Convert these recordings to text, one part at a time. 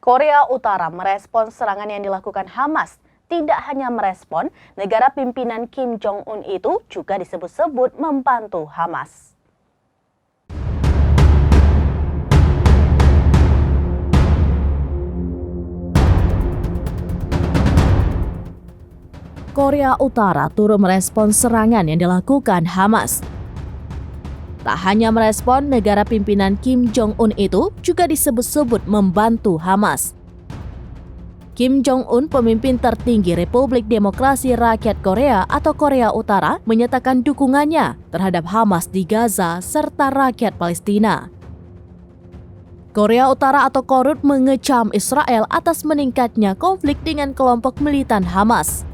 Korea Utara merespons serangan yang dilakukan Hamas. Tidak hanya merespon, negara pimpinan Kim Jong-un itu juga disebut-sebut membantu Hamas. Korea Utara turut merespons serangan yang dilakukan Hamas. Tak hanya merespon, negara pimpinan Kim Jong-un itu juga disebut-sebut membantu Hamas. Kim Jong-un, pemimpin tertinggi Republik Demokrasi Rakyat Korea atau Korea Utara, menyatakan dukungannya terhadap Hamas di Gaza serta rakyat Palestina. Korea Utara atau Korut mengecam Israel atas meningkatnya konflik dengan kelompok militan Hamas.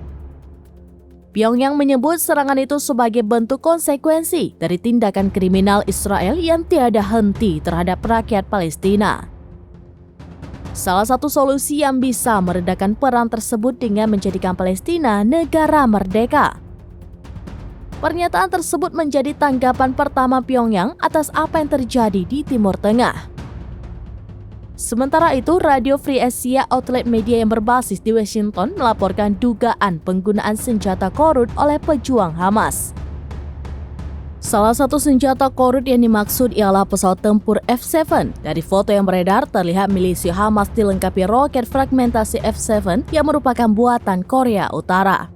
Pyongyang menyebut serangan itu sebagai bentuk konsekuensi dari tindakan kriminal Israel yang tiada henti terhadap rakyat Palestina. Salah satu solusi yang bisa meredakan perang tersebut dengan menjadikan Palestina negara merdeka. Pernyataan tersebut menjadi tanggapan pertama Pyongyang atas apa yang terjadi di Timur Tengah. Sementara itu, Radio Free Asia, outlet media yang berbasis di Washington, melaporkan dugaan penggunaan senjata Korut oleh pejuang Hamas. Salah satu senjata Korut yang dimaksud ialah pesawat tempur F-7. Dari foto yang beredar, terlihat milisi Hamas dilengkapi roket fragmentasi F-7 yang merupakan buatan Korea Utara.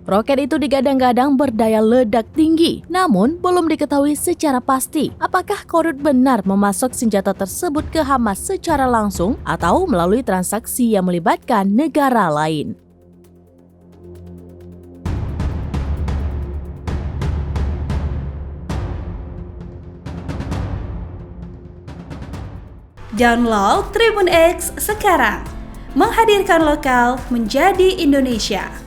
Roket itu digadang-gadang berdaya ledak tinggi, namun belum diketahui secara pasti apakah Korut benar memasok senjata tersebut ke Hamas secara langsung atau melalui transaksi yang melibatkan negara lain. Download Tribun X sekarang, menghadirkan lokal menjadi Indonesia.